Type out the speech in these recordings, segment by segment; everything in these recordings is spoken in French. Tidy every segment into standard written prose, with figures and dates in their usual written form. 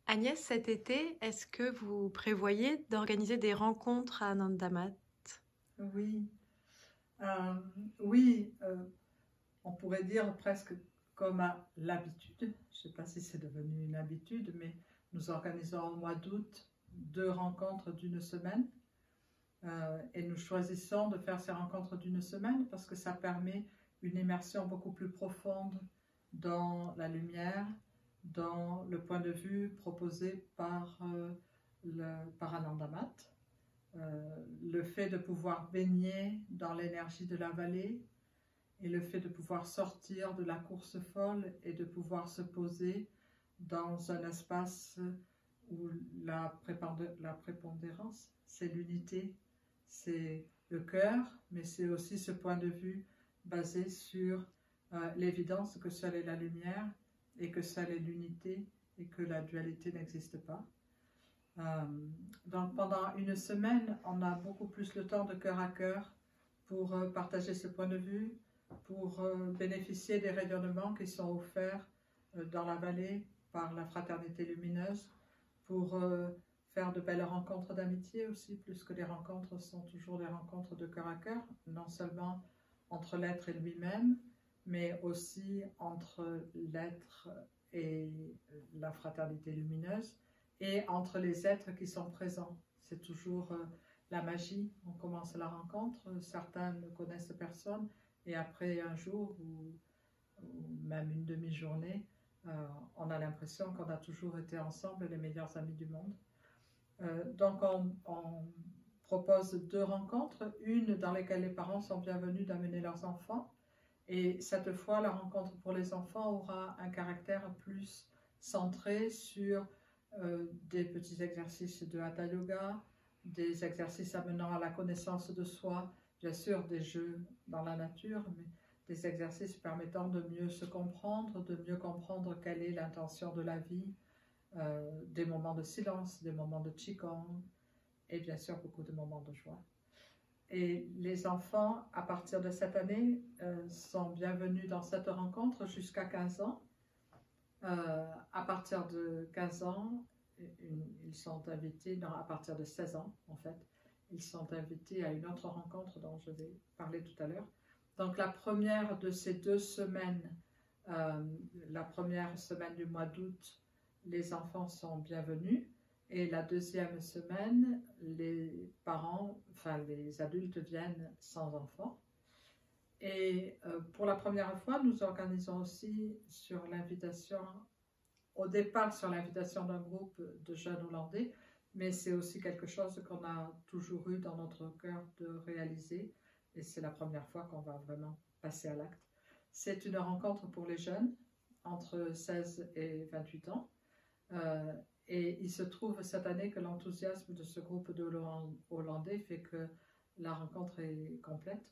Agnès, cet été, est-ce que vous prévoyez d'organiser des rencontres à Nandamat? Oui, euh, oui, on pourrait dire presque comme à l'habitude. Je ne sais pas si c'est devenu une habitude, mais nous organisons au mois d'août 2 rencontres d'une semaine. Et nous choisissons de faire ces rencontres d'une semaine parce que ça permet une immersion beaucoup plus profonde dans la lumière, dans le point de vue proposé par Anandamat. Le fait de pouvoir baigner dans l'énergie de la vallée et le fait de pouvoir sortir de la course folle et de pouvoir se poser dans un espace où la prépondérance, c'est l'unité, c'est le cœur, mais c'est aussi ce point de vue basé sur l'évidence que seule est la lumière et que seule est l'unité et que la dualité n'existe pas. Euh, donc pendant une semaine, on a beaucoup plus le temps de cœur à cœur pour partager ce point de vue, pour bénéficier des rayonnements qui sont offerts dans la vallée par la fraternité lumineuse, pour faire de belles rencontres d'amitié aussi, plus que les rencontres sont toujours des rencontres de cœur à cœur, non seulement entre l'être et lui-même, mais aussi entre l'être et la fraternité lumineuse, et entre les êtres qui sont présents. C'est toujours la magie. On commence la rencontre, certains ne connaissent personne, et après un jour ou même une demi-journée, on a l'impression qu'on a toujours été ensemble les meilleurs amis du monde. Donc on propose 2 rencontres, une dans laquelle les parents sont bienvenus d'amener leurs enfants, et cette fois la rencontre pour les enfants aura un caractère plus centré sur des petits exercices de hatha yoga, des exercices amenant à la connaissance de soi, bien sûr des jeux dans la nature, mais des exercices permettant de mieux se comprendre, de mieux comprendre quelle est l'intention de la vie, des moments de silence, des moments de qigong, et bien sûr beaucoup de moments de joie. Et les enfants, à partir de cette année, sont bienvenus dans cette rencontre jusqu'à 15 ans. À partir de 15 ans, ils sont invités, non, à partir de 16 ans en fait, ils sont invités à une autre rencontre dont je vais parler tout à l'heure. Donc la première de ces 2 semaines, euh, la première semaine du mois d'août, les enfants sont bienvenus. Et la deuxième semaine, les parents, enfin les adultes viennent sans enfants. Et pour la première fois, nous organisons aussi sur l'invitation, au départ sur l'invitation d'un groupe de jeunes Hollandais, mais c'est aussi quelque chose qu'on a toujours eu dans notre cœur de réaliser, et c'est la première fois qu'on va vraiment passer à l'acte. C'est une rencontre pour les jeunes, entre 16 et 28 ans, euh, et il se trouve cette année que l'enthousiasme de ce groupe de Hollandais fait que la rencontre est complète.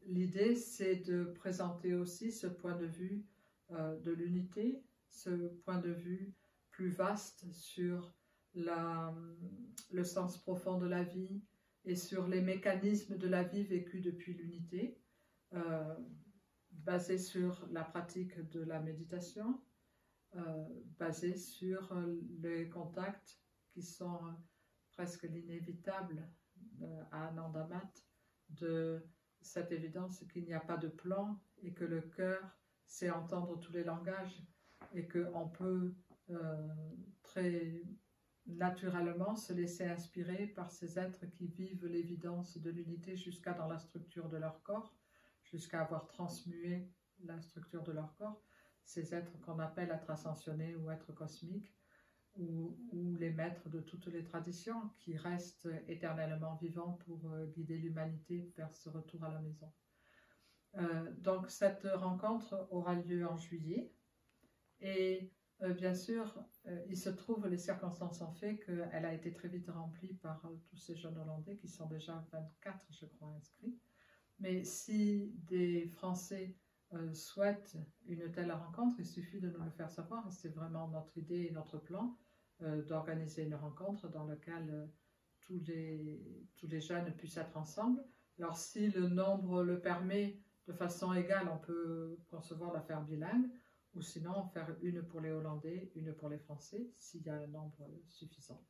L'idée, c'est de présenter aussi ce point de vue de l'unité, ce point de vue plus vaste sur le sens profond de la vie et sur les mécanismes de la vie vécus depuis l'unité, euh, basé sur la pratique de la méditation, basé sur les contacts qui sont presque l'inévitable à Anandamat, de cette évidence qu'il n'y a pas de plan et que le cœur sait entendre tous les langages et qu'on peut très naturellement se laisser inspirer par ces êtres qui vivent l'évidence de l'unité jusqu'à dans la structure de leur corps, jusqu'à avoir transmué la structure de leur corps, ces êtres qu'on appelle êtres ascensionnés ou êtres cosmiques, ou les maîtres de toutes les traditions qui restent éternellement vivants pour guider l'humanité vers ce retour à la maison. Donc cette rencontre aura lieu en juillet, et bien sûr, il se trouve, les circonstances ont fait qu'elle a été très vite remplie par tous ces jeunes Hollandais qui sont déjà 24, je crois, inscrits. Mais si des Français souhaitent une telle rencontre, il suffit de nous le faire savoir. C'est vraiment notre idée et notre plan d'organiser une rencontre dans laquelle tous les jeunes puissent être ensemble. Alors si le nombre le permet, de façon égale, on peut concevoir la faire bilingue, Ou sinon faire une pour les Hollandais, une pour les Français, s'il y a un nombre suffisant.